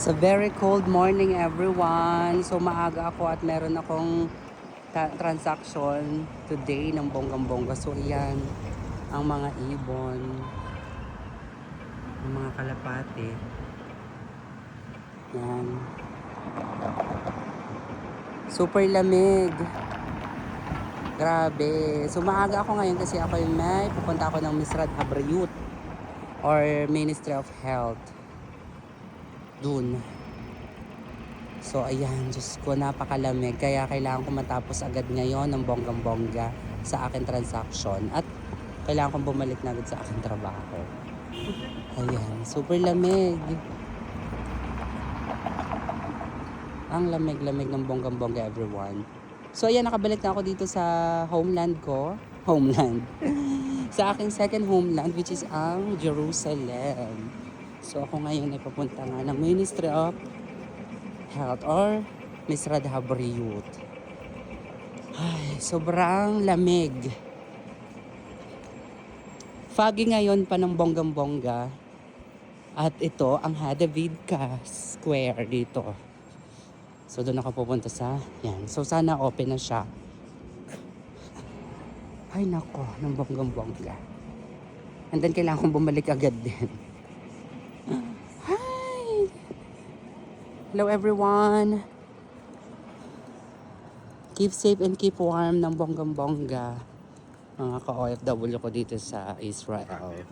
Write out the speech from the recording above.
It's a very cold morning everyone. So maaga ako at meron akong transaction today ng bonggang-bongga. So iyan, ang mga ibon, ang mga kalapate. Yan. Super lamig. Grabe. So maaga ako ngayon kasi ako may pupunta ako ng Misrad Habrayut or Ministry of Health. Dun. So ayan, Diyos ko, napakalamig. Kaya kailangan ko matapos agad ngayon ng bonggang-bongga sa akin transaction. At kailangan kong bumalik na agad sa aking trabaho. Ayan, super lamig. Ang lamig-lamig ng bonggang-bongga everyone. So ayan, nakabalik na ako dito sa homeland ko. Homeland. Sa aking second homeland, which is ang Jerusalem. So ako ngayon ay papunta nga ng Ministry of Health or Misrad Habrayut. Ay, sobrang lamig. Foggy ngayon pa ng bonggang-bongga. At ito ang Hadavidka Square dito. So doon ako pupunta sa yan. So sana open na siya. Ay nako, ng bonggang-bongga. And then kailangan kong bumalik agad din. Hello everyone. Keep safe and keep warm ng bonggang-bongga. Mga ka-OFW ko dito sa Israel.